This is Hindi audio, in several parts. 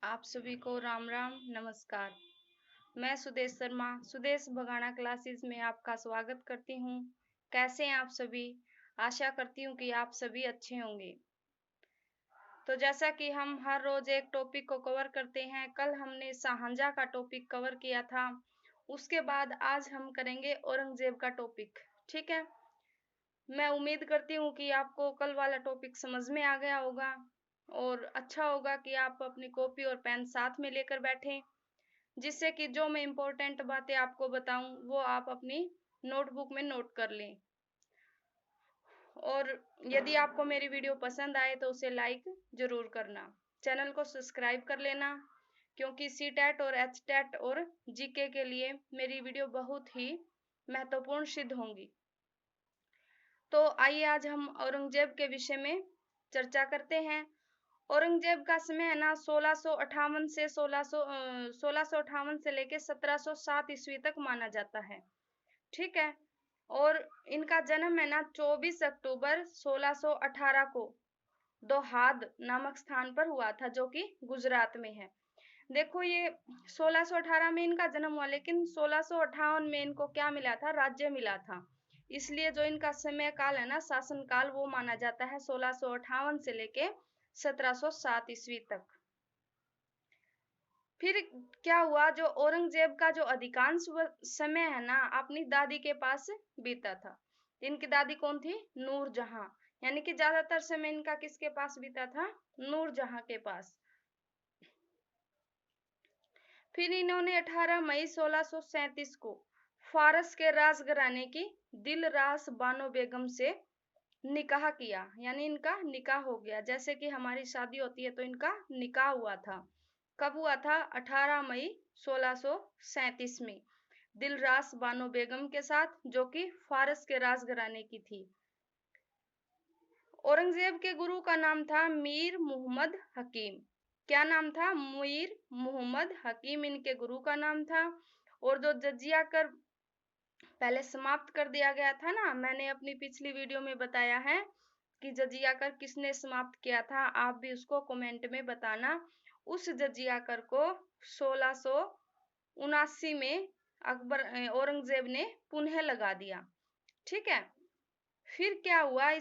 आप सभी को राम राम नमस्कार। मैं सुदेश शर्मा सुदेश भगाना क्लासेस में आपका स्वागत करती हूँ। कैसे हैं आप सभी? आशा करती हूँ कि आप सभी अच्छे होंगे। तो जैसा कि हम हर रोज एक टॉपिक को कवर करते हैं, कल हमने शाहजहां का टॉपिक कवर किया था। उसके बाद आज हम करेंगे औरंगजेब का टॉपिक। ठीक है, मैं उम्मीद करती हूँ कि आपको कल वाला टॉपिक समझ में आ गया होगा और अच्छा होगा कि आप अपनी कॉपी और पेन साथ में लेकर बैठें, जिससे कि जो मैं इम्पोर्टेंट बातें आपको बताऊं वो आप अपनी नोटबुक में नोट कर लें। और यदि आपको मेरी वीडियो पसंद आए तो उसे लाइक जरूर करना, चैनल को सब्सक्राइब कर लेना, क्योंकि सीटेट और एचटेट और जीके के लिए मेरी वीडियो बहुत ही महत्वपूर्ण सिद्ध होंगी। तो आइए आज हम औरंगजेब के विषय में चर्चा करते हैं। औरंगजेब का समय है ना 1658 से 1658 से लेके 1707 ईस्वी तक माना जाता है। ठीक है, और इनका जन्म है ना 24 अक्टूबर 1618 को दोहाद नामक स्थान पर हुआ था, जो कि गुजरात में है। देखो, ये 1618 में इनका जन्म हुआ, लेकिन 1658 में इनको क्या मिला था? राज्य मिला था। इसलिए जो इनका समय काल है ना, शासन काल, वो माना जाता है 1658 से लेके 1707 ईस्वी तक। फिर क्या हुआ? जो औरंगजेब का जो अधिकांश समय है ना अपनी दादी के पास बीता था। इनकी दादी कौन थी? नूरजहां। यानी कि ज्यादातर समय इनका किसके पास बीता था? नूरजहां के पास। फिर इन्होंने 18 मई 1637 को फारस के राजघराने की दिलरास बानो बेगम से निकाह किया, यानी इनका निकाह हो गया। जैसे कि हमारी शादी होती है तो इनका निकाह हुआ था। कब हुआ था? 18 मई 1637 में दिलरास बानो बेगम के साथ, जो कि फारस के राजघराने की थी। औरंगजेब के गुरु का नाम था मीर मुहम्मद हकीम। क्या नाम था? मीर मुहम्मद हकीम इनके गुरु का नाम था। और जो जजिया कर पहले समाप्त कर दिया गया था ना, मैंने अपनी पिछली वीडियो में बताया है कि जजिया कर किसने समाप्त किया था। आप भी उसको कमेंट में बताना। उस जजिया कर को 1679 में औरंगजेब ने पुनः लगा दिया। ठीक है, फिर क्या हुआ?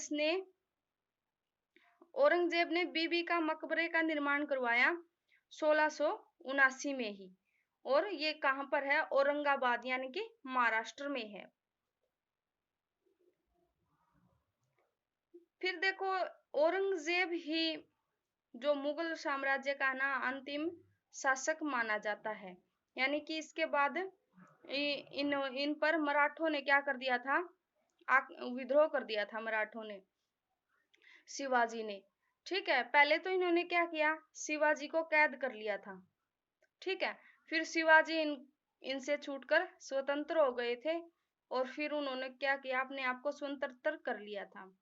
औरंगजेब ने बीबी का मकबरे का निर्माण करवाया 1679 में ही। और ये कहां पर है? औरंगाबाद, यानी कि महाराष्ट्र में है। फिर देखो, औरंगजेब ही जो मुगल साम्राज्य का ना अंतिम शासक माना जाता है। यानी कि इसके बाद इन पर मराठों ने क्या कर दिया था? विद्रोह कर दिया था मराठों ने, शिवाजी ने। ठीक है, पहले तो इन्होंने क्या किया? शिवाजी को कैद कर लिया था। ठीक है, फिर शिवाजी इनसे छूटकर स्वतंत्र हो गए थे और फिर उन्होंने क्या किया? अपने आप को स्वतंत्र कर लिया था।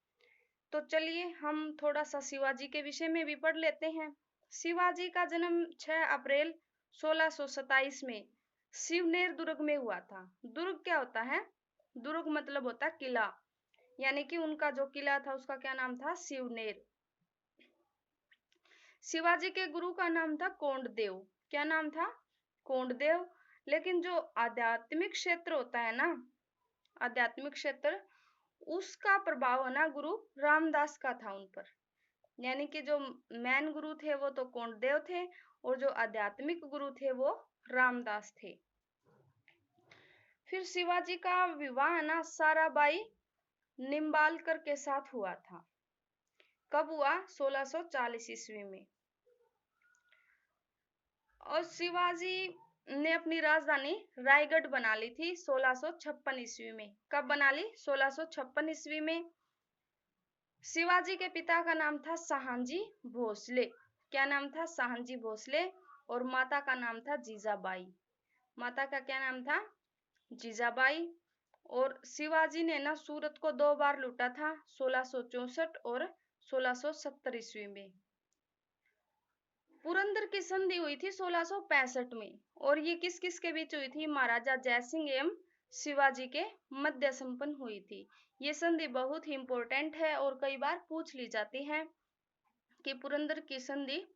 तो चलिए हम थोड़ा सा शिवाजी के विषय में भी पढ़ लेते हैं। शिवाजी का जन्म 6 अप्रैल 1627 में शिवनेर दुर्ग में हुआ था। दुर्ग क्या होता है? दुर्ग मतलब होता है किला, यानी कि उनका जो किला था उसका क्या नाम था? शिवनेर। शिवाजी के गुरु का नाम था कोंडदेव। क्या नाम था? कोंडदेव। लेकिन जो आध्यात्मिक क्षेत्र होता है ना, आध्यात्मिक क्षेत्र, उसका प्रभाव है ना गुरु रामदास का था उन पर। यानी कि जो मैन गुरु थे वो तो कोंडदेव थे और जो आध्यात्मिक गुरु थे वो रामदास थे। फिर शिवाजी का विवाह ना साराबाई निम्बालकर के साथ हुआ था। कब हुआ? 1640 ईस्वी में। और शिवाजी ने अपनी राजधानी रायगढ़ बना ली थी 1656 ईस्वी में। कब बना ली? 1656 ईस्वी में। शिवाजी के पिता का नाम था शाहजी भोसले। क्या नाम था? शाहजी भोसले। और माता का नाम था जीजाबाई। माता का क्या नाम था? जीजाबाई। और शिवाजी ने ना सूरत को 2 बार लूटा था, 1664 और 1670 ईस्वी में। पुरंदर की संधि हुई थी 1665 में, और ये किस किस के बीच हुई थी? महाराजा जयसिंह एवं शिवाजी के मध्य संपन्न हुई थी। ये संधि बहुत ही इंपॉर्टेंट है और कई बार पूछ ली जाती है कि पुरंदर की संधि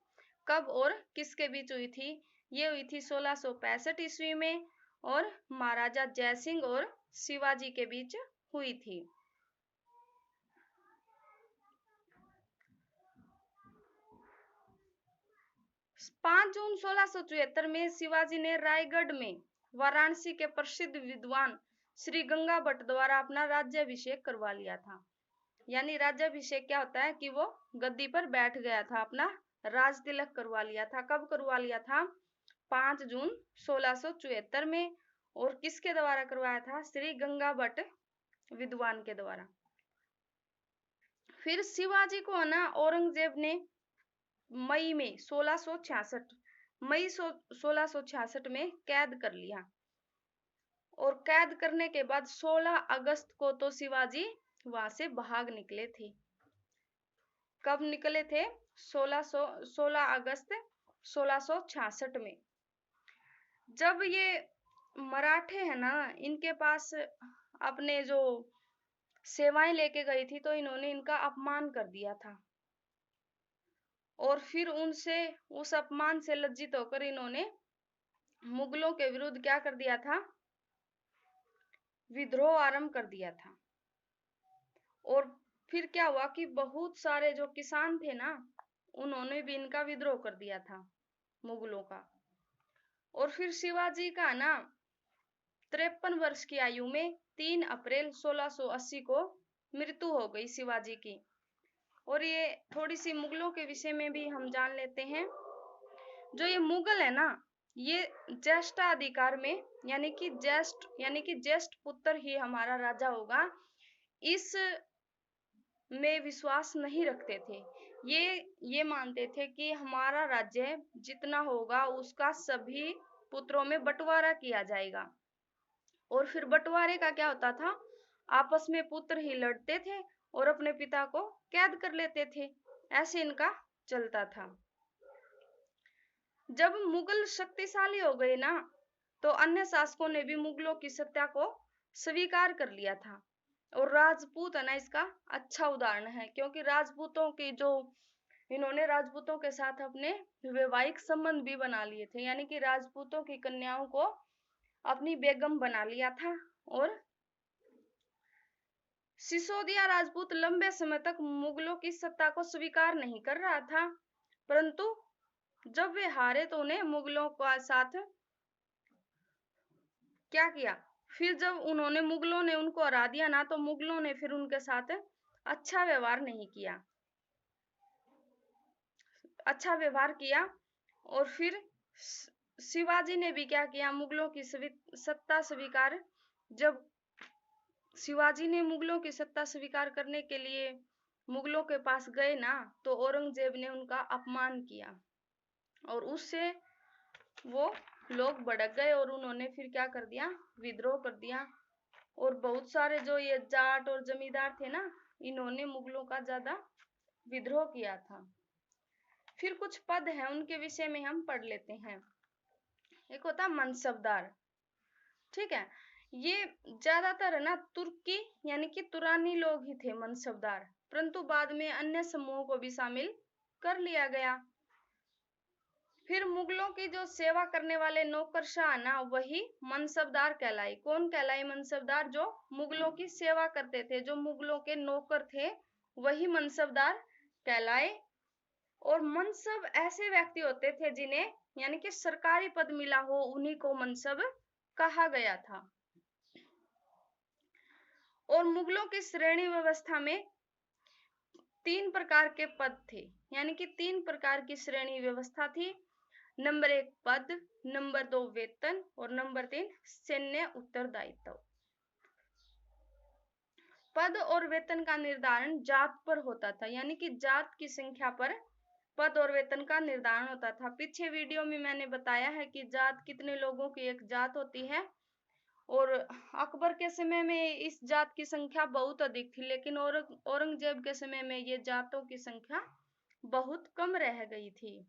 कब और किसके बीच हुई थी? ये हुई थी 1665 ईस्वी में और महाराजा जयसिंह और शिवाजी के बीच हुई थी। 5 जून 1674 में शिवाजी ने रायगढ़ में वाराणसी के प्रसिद्ध विद्वान श्री गंगा भट्ट द्वारा अपना राज्याभिषेक करवा लिया था। यानी राज्याभिषेक क्या होता है कि वो गद्दी पर बैठ गया था, अपना राज तिलक करवा लिया था। कब करवा लिया था? 5 जून 1674 में। और किसके द्वारा करवाया था? श्री गंगा भट्ट विद्वान के द्वारा। फिर शिवाजी को ना औरंगजेब ने मई में 1666 में कैद कर लिया। और कैद करने के बाद 16 अगस्त को तो शिवाजी वहां से भाग निकले थे। कब निकले थे? 16 अगस्त 1666 में। जब ये मराठे है ना, इनके पास अपने जो सेवाएं लेके गई थी, तो इन्होंने इनका अपमान कर दिया था। और फिर उनसे उस अपमान से लज्जित होकर इन्होंने मुगलों के विरुद्ध क्या कर दिया था? विद्रोह आरंभ कर दिया था। और फिर क्या हुआ कि बहुत सारे जो किसान थे ना, उन्होंने भी इनका विद्रोह कर दिया था, मुगलों का। और फिर शिवाजी का ना 53 वर्ष की आयु में 3 अप्रैल 1680 को मृत्यु हो गई शिवाजी की। और ये थोड़ी सी मुगलों के विषय में भी हम जान लेते हैं। जो ये मुगल है ना, ये ज्येष्ठाधिकार में यानी कि ज्येष्ठ पुत्र ही हमारा राजा होगा, इस में विश्वास नहीं रखते थे। ये मानते थे कि हमारा राज्य जितना होगा उसका सभी पुत्रों में बंटवारा किया जाएगा। और फिर बंटवारे का क्या होता था? आपस में पुत्र ही लड़ते थे और अपने पिता को कैद कर लेते थे। ऐसे इनका चलता था। जब मुगल शक्तिशाली हो गए ना, तो अन्य शासकों ने भी मुगलों की सत्ता को स्वीकार कर लिया था। और राजपूत है ना, इसका अच्छा उदाहरण है, क्योंकि राजपूतों की जो इन्होंने राजपूतों के साथ अपने वैवाहिक संबंध भी बना लिए थे। यानी कि राजपूतों की कन्याओं को अपनी बेगम बना लिया था। और सिसोदिया राजपूत लंबे समय तक मुगलों की सत्ता को स्वीकार नहीं कर रहा था, परंतु जब वे हारे तो उन्हें मुगलों के साथ क्या किया? फिर जब मुगलों ने उनको हरा दिया ना, तो मुगलों ने फिर उनके साथ अच्छा व्यवहार नहीं किया, अच्छा व्यवहार किया। और फिर शिवाजी ने भी क्या किया? मुगलों की सत्ता स्वीकार जब शिवाजी ने मुगलों की सत्ता स्वीकार करने के लिए मुगलों के पास गए ना, तो औरंगजेब ने उनका अपमान किया। और उससे वो लोग भड़क गए और उन्होंने फिर क्या कर दिया? विद्रोह कर दिया। और बहुत सारे जो ये जाट और जमींदार थे ना, इन्होंने मुगलों का ज्यादा विद्रोह किया था। फिर कुछ पद हैं, उनके विषय में हम पढ़ लेते हैं। एक होता मनसबदार, ठीक है। ये ज्यादातर है ना तुर्की यानी कि तुरानी लोग ही थे मनसबदार, परंतु बाद में अन्य समूहों को भी शामिल कर लिया गया। फिर मुगलों की जो सेवा करने वाले नौकरशाह ना, वही मनसबदार कहलाए। कौन कहलाए मनसबदार? जो मुगलों की सेवा करते थे, जो मुगलों के नौकर थे, वही मनसबदार कहलाए। और मनसब ऐसे व्यक्ति होते थे जिन्हें यानी कि सरकारी पद मिला हो, उन्हीं को मनसब कहा गया था। और मुगलों की श्रेणी व्यवस्था में 3 प्रकार के पद थे, यानी कि 3 प्रकार की श्रेणी व्यवस्था थी। नंबर 1 पद, नंबर 2 वेतन और नंबर 3 सैन्य उत्तरदायित्व। पद और वेतन का निर्धारण जात पर होता था, यानी कि जात की संख्या पर पद और वेतन का निर्धारण होता था। पीछे वीडियो में मैंने बताया है कि जात कितने लोगों की एक जात होती है। और अकबर के समय में इस जात की संख्या बहुत अधिक थी, लेकिन औरंगजेब के समय में ये जातों की संख्या बहुत कम रह गई थी।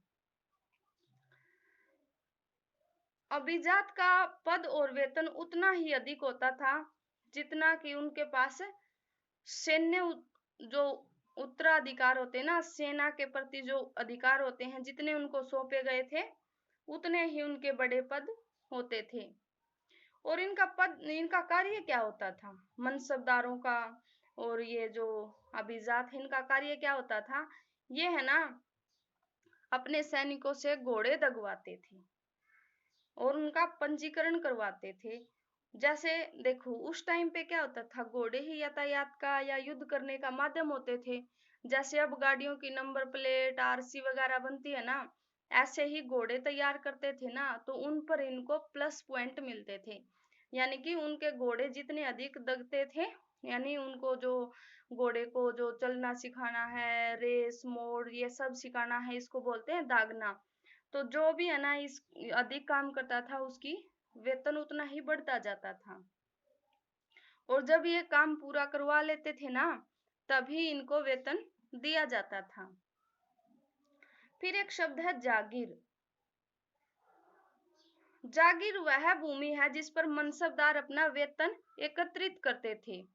अभिजात का पद और वेतन उतना ही अधिक होता था जितना कि उनके पास सैन्य जो उत्तराधिकार होते हैं ना, सेना के प्रति जो अधिकार होते हैं, जितने उनको सौंपे गए थे उतने ही उनके बड़े पद होते थे। और इनका कार्य क्या होता था, मनसबदारों का और ये जो अभिजात है, इनका कार्य क्या होता था, ये है ना अपने सैनिकों से घोड़े दगवाते थे और उनका पंजीकरण करवाते थे। जैसे देखो उस टाइम पे क्या होता था, घोड़े ही यातायात का या युद्ध करने का माध्यम होते थे। जैसे अब गाड़ियों की नंबर प्लेट, आरसी वगैरह बनती है ना, ऐसे ही घोड़े तैयार करते थे ना, तो उन पर इनको प्लस पॉइंट मिलते थे। यानी कि उनके घोड़े जितने अधिक दगते थे, यानी उनको जो घोड़े को जो चलना सिखाना है, रेस मोड़ ये सब सिखाना है, इसको बोलते हैं दागना। तो जो भी है ना इस अधिक काम करता था, उसकी वेतन उतना ही बढ़ता जाता था। और जब ये काम पूरा करवा लेते थे ना, तभी इनको वेतन दिया जाता था। फिर एक शब्द है जागीर। जागीर वह भूमि है जिस पर मनसबदार अपना वेतन एकत्रित करते थे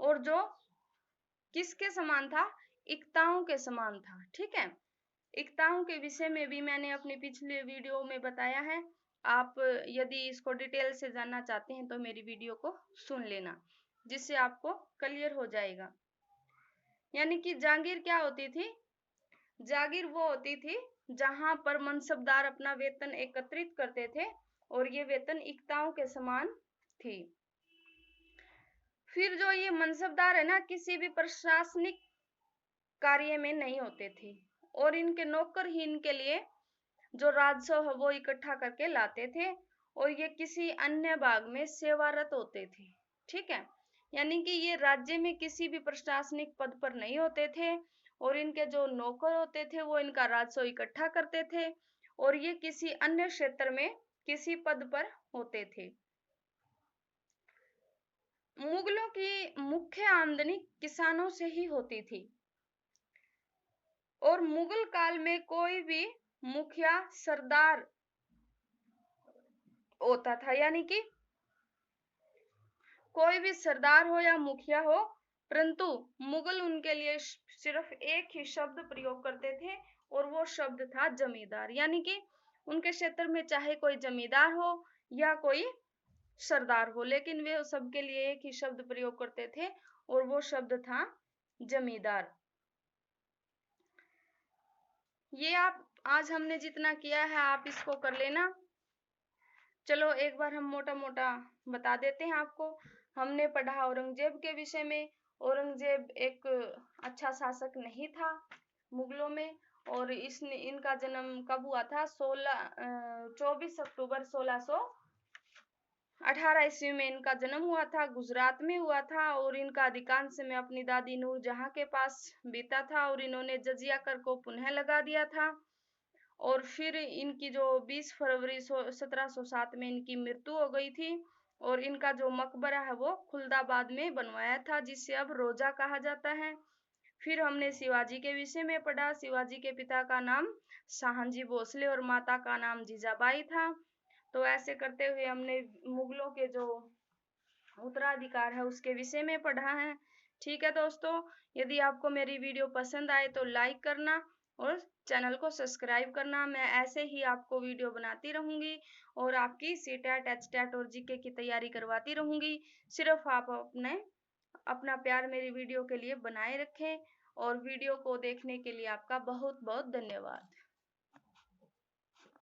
और जो किसके समान था, इक्ताओं के समान था। ठीक है, इक्ताओं के विषय में भी मैंने अपने पिछले वीडियो में बताया है। आप यदि इसको डिटेल से जानना चाहते हैं तो मेरी वीडियो को सुन लेना, जिससे आपको क्लियर हो जाएगा। यानी कि जागीर क्या होती थी, जागीर वो होती थी जहां पर मनसबदार अपना वेतन एकत्रित करते थे और ये वेतन इक्ताओं के समान थी। फिर जो ये मनसबदार है ना, किसी भी प्रशासनिक कार्य में नहीं होते थे और इनके नौकर ही इनके लिए जो राजस्व है वो इकट्ठा करके लाते थे और ये किसी अन्य भाग में सेवारत होते थे। ठीक है, यानी कि ये राज्य में किसी भी प्रशासनिक पद पर नहीं होते थे और इनके जो नौकर होते थे वो इनका राजस्व इकट्ठा करते थे और ये किसी अन्य क्षेत्र में किसी पद पर होते थे। मुगलों की मुख्य आमदनी किसानों से ही होती थी और मुगल काल में कोई भी मुखिया सरदार होता था, यानी कि कोई भी सरदार हो या मुखिया हो, परंतु मुगल उनके लिए सिर्फ एक ही शब्द प्रयोग करते थे और वो शब्द था जमींदार। यानी कि उनके क्षेत्र में चाहे कोई जमींदार हो या कोई सरदार हो, लेकिन वे सबके लिए एक ही शब्द प्रयोग करते थे और वो शब्द था जमींदार। ये आप आज हमने जितना किया है आप इसको कर लेना। चलो एक बार हम मोटा मोटा बता देते हैं आपको। हमने पढ़ा औरंगजेब के विषय में। औरंगजेब एक अच्छा शासक नहीं था मुगलों में, और इनका जन्म कब हुआ था, 24 अक्टूबर 1618 ईस्वी में इनका जन्म हुआ था, गुजरात में हुआ था। और इनका अधिकांश समय अपनी दादी नूरजहां के पास बीता था और इन्होंने जजिया कर को पुनः लगा दिया था। और फिर इनकी जो 20 फरवरी 1707 में इनकी मृत्यु हो गई थी और इनका जो मकबरा है वो खुलदाबाद में बनवाया था, जिसे अब रोजा कहा जाता है। फिर हमने शिवाजी के विषय में पढ़ा। शिवाजी के पिता का नाम शाहजी भोसले और माता का नाम जीजाबाई था। तो ऐसे करते हुए हमने मुगलों के जो उत्तराधिकार है उसके विषय में पढ़ा है। ठीक है दोस्तों, यदि आपको मेरी वीडियो पसंद आए तो लाइक करना और चैनल को सब्सक्राइब करना। मैं ऐसे ही आपको वीडियो बनाती रहूंगी और आपकी सीटेट, एचटेट और जीके की तैयारी करवाती रहूंगी। सिर्फ आप अपना प्यार मेरी वीडियो के लिए बनाए रखें और वीडियो को देखने के लिए आपका बहुत बहुत धन्यवाद।